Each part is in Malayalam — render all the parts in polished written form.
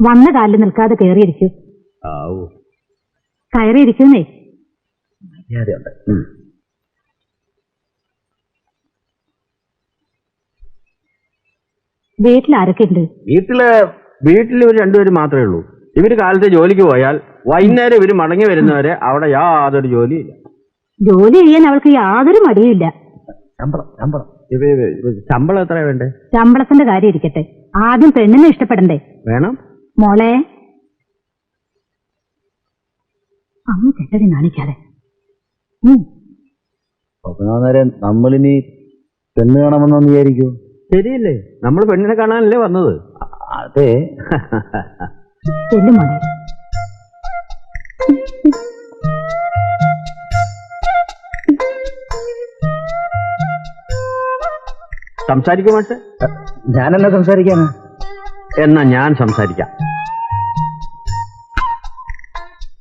വന്ന കാലിൽ നിൽക്കാതെ കയറിയിരിക്കൂ. കയറിയിരിക്കുന്നേ. വീട്ടിൽ ആരൊക്കെ ഉണ്ട്? വീട്ടിൽ ഇവർ രണ്ടുപേരും മാത്രമേ ഉള്ളൂ. ഇവര് കാലത്ത് ജോലിക്ക് പോയാൽ വൈകുന്നേരം ഇവര് മടങ്ങി വരുന്നവരെ അവിടെ യാതൊരു ജോലിയില്ല. ജോലി ചെയ്യാൻ അവൾക്ക് യാതൊരു മടിയുമില്ല. ശമ്പളം എത്ര വേണ്ടേ? ശമ്പളത്തിന്റെ കാര്യം ഇരിക്കട്ടെ, ആദ്യം പെണ്ണിനെ ഇഷ്ടപ്പെടണ്ടേ? വേണം മോളെ. അമ്മ ചെട്ടടി കാണിക്കാതെ. നമ്മളിനി പെണ്ണ് കാണാമെന്നൊന്ന് വിചാരിക്കൂ. ശരിയല്ലേ, നമ്മൾ പെണ്ണിനെ കാണാനല്ലേ വന്നത്? അതെ. ചെല്ലു മോളെ. സംസാരിക്കും മാഷെ. ഞാനെന്നാ സംസാരിക്കാനാ? എന്നാ ഞാൻ സംസാരിക്കാം.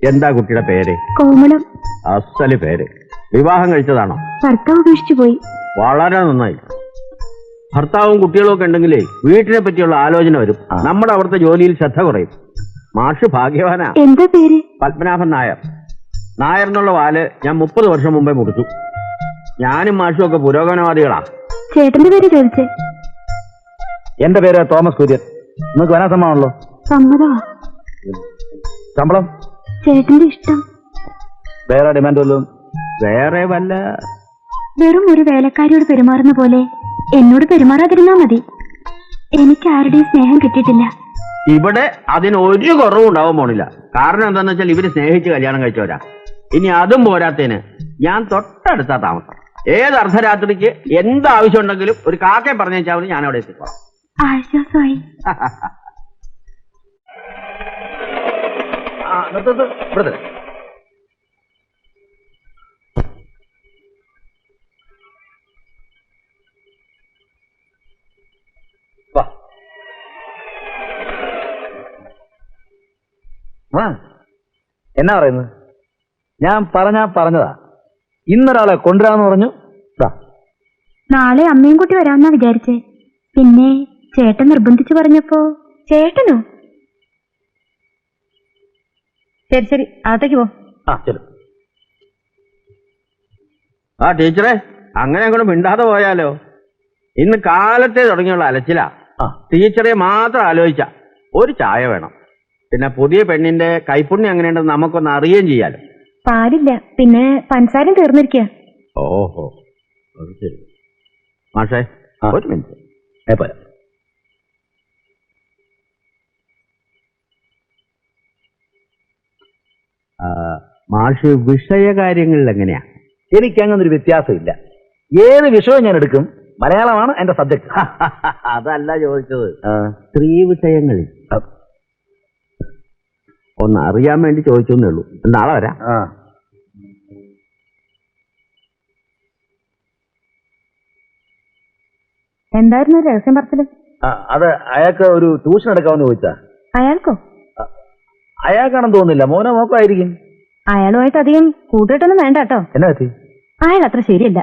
എന്താ കുട്ടിയുടെ പേര്? കോമളം. അസല് പേര്. വിവാഹം കഴിച്ചതാണോ? ഭർത്താവ് ഉപേക്ഷിച്ചു പോയി. വളരെ നന്നായി. ഭർത്താവും കുട്ടികളും ഒക്കെ ഉണ്ടെങ്കിലേ വീട്ടിനെ പറ്റിയുള്ള ആലോചന വരും. നമ്മുടെ അവിടുത്തെ ജോലിയിൽ ശ്രദ്ധ കുറയും. മാഷ് ഭാഗ്യവാനാ. എന്താ പേര്? പത്മനാഭൻ നായർ. നായർ എന്നുള്ള വാല് ഞാൻ 30 വർഷം മുമ്പേ മുറിച്ചു. ഞാനും മാഷും ഒക്കെ പുരോഗമനവാദികളാ. ചേട്ടന്റെ പേര് ചോദിച്ചേ. എന്റെ പേര് തോമസ് കുര്യൻ. നിങ്ങൾക്ക് വരാൻ സമ്മതമാണല്ലോ? സമ്മതമാ. ശമ്പളം? ചേട്ടന്റെ ഇഷ്ടം. വേറെ ഡിമാൻഡ് വല്ലതും? വേറെ വല്ല. വെറും ഒരു വേലക്കാരിയോട് പെരുമാറുന്ന പോലെ എന്നോട് പെരുമാറാതിരുന്നാ മതി. എനിക്ക് ആരുടെയും സ്നേഹം കിട്ടിയിട്ടില്ല. ഇവിടെ അതിനൊരു കുറവും ഉണ്ടാവാൻ പോണില്ല. കാരണം എന്താന്ന് വെച്ചാൽ ഇവര് സ്നേഹിച്ച് കല്യാണം കഴിച്ചവരാ. ഇനി അതും പോരാത്തേന് ഞാൻ തൊട്ടടുത്താ താമസം. ഏത് അർദ്ധരാത്രിക്ക് എന്താവശ്യം ഉണ്ടെങ്കിലും ഒരു കാക്കയെ പറഞ്ഞാൽ ഞാൻ അവിടെ എത്തിക്കോളാം. ആശ്വാസമായി. എന്നാ പറയുന്നത്? ഞാൻ പറഞ്ഞതാ. ഇന്നൊരാളെ കൊണ്ടുവരാന്ന് പറഞ്ഞു. നാളെ അമ്മയും കൂട്ടി വരാമെന്നാ വിചാരിച്ചേ. പിന്നെ ചേട്ടൻ നിർബന്ധിച്ചു പറഞ്ഞപ്പോ. ചേട്ടനോ? ശരി ശരി, അകത്തേക്ക് പോ. ആ ടീച്ചറെ, അങ്ങനെ അങ്ങോട്ട് മിണ്ടാതെ പോയാലോ? ഇന്ന് കാലത്തെ തുടങ്ങിയുള്ള അലച്ചിലാ. ടീച്ചറെ മാത്രം ആലോചിച്ച ഒരു ചായ വേണം. പിന്നെ പുതിയ പെണ്ണിന്റെ കൈപ്പുണ്യം എങ്ങനെയുണ്ടെന്ന് നമുക്കൊന്ന് അറിയുകയും ചെയ്യാലോ. പാലില്ല, പിന്നെ പഞ്ചസാരയും തീർന്നിരിക്കുക. ഓഹോ, അത് ശരി. മാഷേ, ഒരു മിനിറ്റ്. മാഷ് വിഷയകാര്യങ്ങളിൽ എങ്ങനെയാ? എനിക്ക് അങ്ങനെ ഒരു വ്യത്യാസമില്ല. ഏത് വിഷയവും ഞാൻ എടുക്കും. മലയാളമാണ് എന്റെ സബ്ജക്ട്. അതല്ല ചോദിച്ചത്, സ്ത്രീ വിഷയങ്ങളിൽ ഒന്ന് അറിയാൻ വേണ്ടി ചോദിച്ചേ ഉള്ളൂ. നാളെ വരാം. എന്തായിരുന്നു രഹസ്യം പറച്ചില്? അത് അയാൾക്ക് ഒരു ട്യൂഷൻ എടുക്കാമെന്ന് ചോദിച്ചാ. അയാൾക്കോ? അയാൾക്കാണെന്ന് തോന്നുന്നില്ല. മോനോ മോക്കോ ആയിരിക്കും. അയാളുമായിട്ട് അധികം കൂട്ടിയിട്ടൊന്നും വേണ്ട കേട്ടോ. എന്നാ പറ്റി? അയാൾ അത്ര ശരിയല്ല.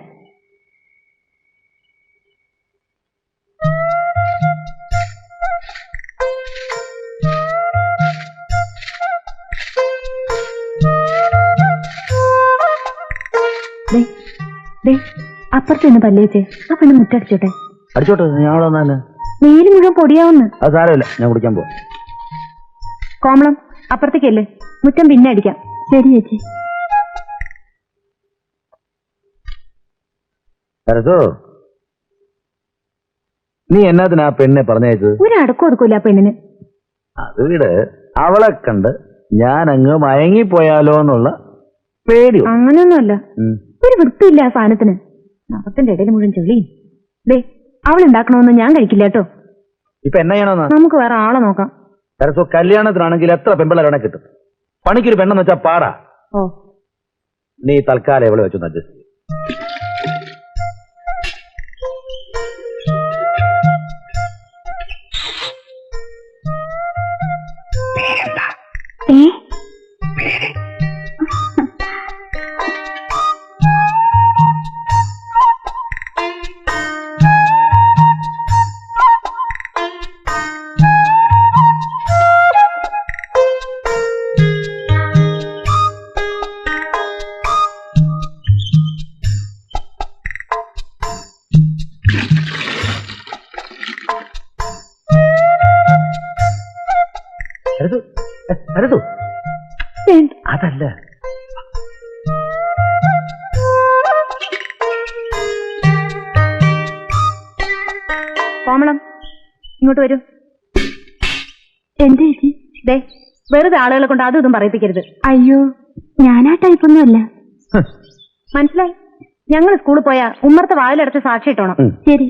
അപ്പുറത്ത് നിന്ന് പല്ലേച്ചേ, ആ പെണ്ണ് മുറ്റടിച്ചോട്ടെ. അടിച്ചോട്ടെ, ഞങ്ങൾ വന്നാല് നീര് മുഴുവൻ പൊടിയാവുന്നു. അത് സാരമില്ല, ഞാൻ കുടിക്കാൻ പോവാം. കോമളം, അപ്പുറത്തേക്കല്ലേ, മുറ്റം പിന്നെ അടിക്കാം. ശരി ചേച്ചി. നീ എന്നാത്തിനാ പെണ്ണിനെ പറഞ്ഞയച്ചത്? ഒരു അടക്കം ഒതുക്കൂല പെണ്ണിന്. അത് വീട് അവളെ കണ്ട് ഞാൻ അങ്ങ് മയങ്ങിപ്പോയാലോ എന്നുള്ള പേടി. അങ്ങനെയൊന്നുമല്ല, ഒരു വൃത്തിയില്ല ആ സാധനത്തിന്. നഖത്തിന്റെ ഇടയിൽ മുഴുവൻ ചെളിയും. ദേ, അവൾ ഉണ്ടാക്കണമെന്ന് ഞാൻ കഴിക്കില്ല കേട്ടോ. ഇപ്പൊ എന്നാ ചെയ്യണമെന്നാ? നമുക്ക് വേറെ ആളെ നോക്കാം. കല്യാണത്തിനാണെങ്കിൽ എത്ര പെമ്പിള്ളേരെ കിട്ടും. പണിക്കൊരു പെണ്ണെന്ന് വെച്ചാ പാടാ. ഓ, നീ തൽക്കാലം എവിടെ വെച്ചൊന്ന് അഡ്ജസ്റ്റ്. സരസു, സരസു, വേണ്ട. അതല്ല. കോമളം, ഇങ്ങോട്ട് വരൂ. എന്ത് ചേച്ചി? ദേ, വെറുതെ ആളുകളെ കൊണ്ട് അതും ഇതും പറയിപ്പിക്കരുത്. അയ്യോ, ഞാനാ ടൈപ്പൊന്നുമല്ല. മനസ്സിലായി? ഞങ്ങൾ സ്കൂളിൽ പോയാ ഉമ്മറത്തെ വായിലടച്ച് സാക്ഷി ഇട്ടോണം. ശരി.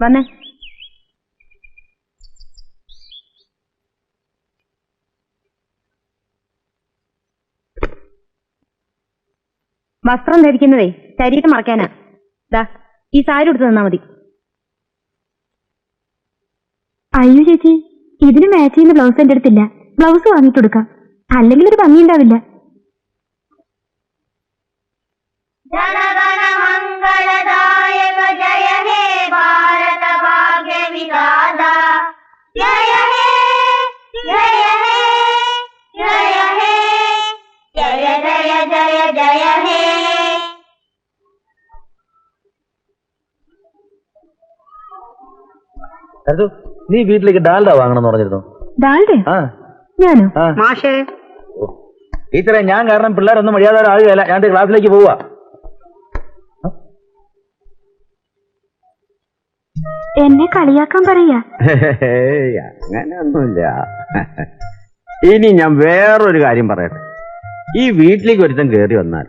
വന്നേ. വസ്ത്രം ധരിക്കുന്നതേ ശരീരം മറക്കാനാ. ദാ, ഈ സാരി എടുത്ത് തന്നാ മതി. അയ്യോ ചേച്ചി, ഇതിന് മാച്ച് ചെയ്യുന്ന ബ്ലൗസ് എന്റെ അടുത്തില്ല. ബ്ലൗസ് വാങ്ങിട്ട് കൊടുക്കാം, അല്ലെങ്കിൽ ഒരു ഭംഗി ഉണ്ടാവില്ല. जनगणमङ्गलदायक जय हे भारत भाग्य विधाता जय हे जय हे जय हे जय जय जय जय हे സരസു, നീ വീട്ടിലേക്ക് ഡാൽഡ വാങ്ങണമെന്ന് പറഞ്ഞിരുന്നു. ഡാൽഡേ? ആ ഞാനോ? ആ. മാഷേ, ടീച്ചറെ, ഞാൻ കാരണം പിള്ളേരൊന്നും മര്യാദ ആകുകയല്ല. ഞാൻ ക്ലാസ്സിലേക്ക് പോവാ. എന്നെ കളിയാക്കാൻ പറയാ. അങ്ങനെയൊന്നുമില്ല. ഇനി ഞാൻ വേറൊരു കാര്യം പറയട്ടെ. ഈ വീട്ടിലേക്ക് ഒരുത്തൻ കയറി വന്നാൽ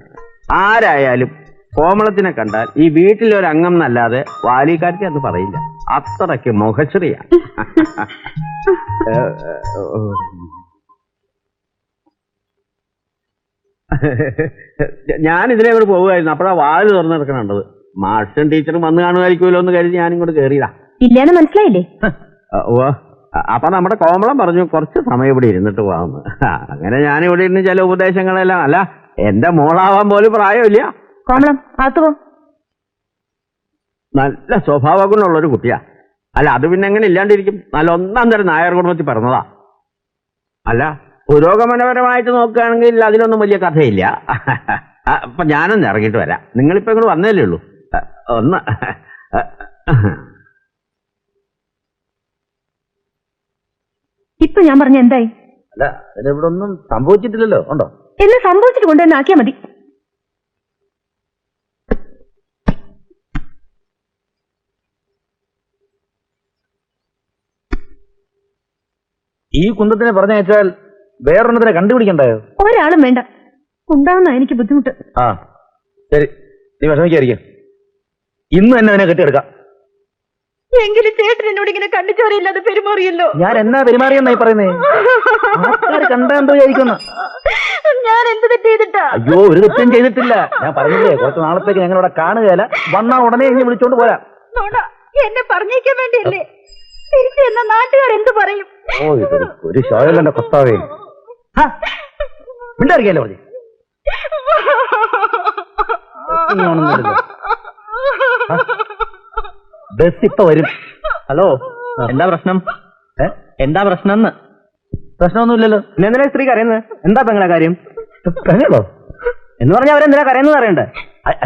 ആരായാലും കോമളത്തിനെ കണ്ടാൽ ഈ വീട്ടിലൊരു അംഗം എന്നല്ലാതെ വാലിക്കാർക്ക് അത് പറയില്ല. അത്രയ്ക്ക് മുഖശ്രീയാ. ഞാൻ ഇതിനെ കൂടെ പോവുമായിരുന്നു. അപ്പോഴാ വാല് തുറന്നു കിടക്കണുണ്ടത്. മാഷും ടീച്ചറും വന്ന് കാണുമായിരിക്കുമല്ലോ എന്ന് കരുതി ഞാനിങ്ങോട്ട് കയറിയതാ. ഇല്ലാന്ന് മനസ്സിലായില്ലേ? അപ്പൊ നമ്മുടെ കോമളം പറഞ്ഞു കുറച്ച് സമയം ഇവിടെ ഇരുന്നിട്ട് പോകാമെന്ന്. അങ്ങനെ ഞാനിവിടെ ഇരുന്ന് ചില ഉപദേശങ്ങളെല്ലാം, അല്ല എന്റെ മോളാവാൻ പോലും പ്രായമില്ല. കോമളം, അകത്ത് പോ. നല്ല സ്വഭാവ ഗുണമുള്ളൊരു കുട്ടിയാ. അല്ല, അത് പിന്നെ എങ്ങനെ ഇല്ലാണ്ടിരിക്കും? നല്ല ഒന്നാം തരം നായർ കുടുംബത്തിൽ പിറന്നതാ. അല്ല, പുരോഗമനപരമായിട്ട് നോക്കുകയാണെങ്കിൽ അതിലൊന്നും വലിയ കഥയില്ല. അപ്പൊ ഞാനൊന്ന് ഇറങ്ങിയിട്ട് വരാം. നിങ്ങളിപ്പോ ഇങ്ങോട്ട് വന്നതല്ലേ ഉള്ളൂ. ഒന്ന് ഇപ്പൊ ഞാൻ പറഞ്ഞ എന്തായി? അല്ല, അതിനിവിടെ ഒന്നും സംഭവിച്ചിട്ടില്ലല്ലോ. ഉണ്ടോ? എല്ലാം സംഭവിച്ചിട്ട് കൊണ്ടുവന്ന് ആക്കിയാ മതി. ഈ കുന്തത്തിനെ പറഞ്ഞയച്ചാൽ വേറൊരെണ്ണത്തിനെ കണ്ടുപിടിക്കണ്ടായോ? ഒരാളും വേണ്ട. ഉണ്ടാവുന്ന എനിക്ക് ബുദ്ധിമുട്ട്. ആ ശരി, നീ വിഷമിക്കായിരിക്കും. ഇന്ന് തന്നെ അതിനെ കെട്ടിയെടുക്കാം. എങ്കിലും ചേട്ടൻ എന്നോട് ഇങ്ങനെ കണ്ടിച്ചോറിയില്ലാതെ പെരുമാറിയല്ലോ. ഞാൻ എന്നാ പെരുമാറിയെന്നായി പറയുന്നേ? ആൾക്കാർ കണ്ടെന്തോ വിചാരിക്കുന്നു. ഞാൻ എന്ത് തെറ്റ് ചെയ്തിട്ടാ? അയ്യോ, ഒരു തെറ്റും ചെയ്തിട്ടില്ല. ഞാൻ പറഞ്ഞില്ലേ, കുറച്ച് നാളത്തേക്ക് ഞങ്ങൾ ഇവിടെ കാണുകയല്ല. വന്നാ ഉടനെ ഇനി വിളിച്ചോണ്ട് പോരാ. എന്നെ പറഞ്ഞേക്കാൻ വേണ്ടിയല്ലേ? തിരിച്ചു എന്ന നാട്ടുകാർ എന്ത് പറയും? ഓ, ഇത് ഒരു ഷോയല്ലേ കൊത്താവേ. മിണ്ടായിരിക്കല്ലോ പറഞ്ഞു. ബസ് ഇപ്പൊ വരും. ഹലോ, എന്താ പ്രശ്നം? എന്താ പ്രശ്നം? പ്രശ്നമൊന്നുമില്ലല്ലോ. എന്തിനാ സ്ത്രീ കരയുന്നത്? എന്താ പെങ്ങളെ കാര്യം? കരഞ്ഞോ എന്ന് പറഞ്ഞാൽ അവരെന്തിനാ കരയുന്നത് അറിയണ്ടേ?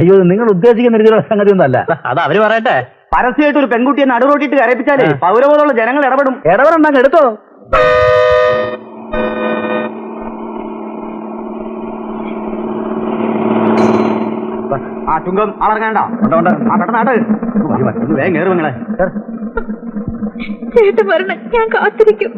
അയ്യോ, നിങ്ങൾ ഉദ്ദേശിക്കുന്ന രീതിയിലുള്ള സംഗതി ഒന്നും അല്ല. അത് അവര് പറയട്ടെ. പരസ്യമായിട്ട് ഒരു പെൺകുട്ടിയെ നടുറോട്ടിട്ട് കരയിപ്പിച്ചാലേ പൗരബോധമുള്ള ജനങ്ങൾ ഇടപെടും. ഇടപെടണ്ടങ്ങ് എടുത്തോ. ആ ചുങ്കം ആളറങ്ങണ്ട. പെട്ടെന്നാട്ട് വേഗം കയറും നിങ്ങളെ. ചേട്ടൻ വരണം, ഞാൻ കാത്തിരിക്കും.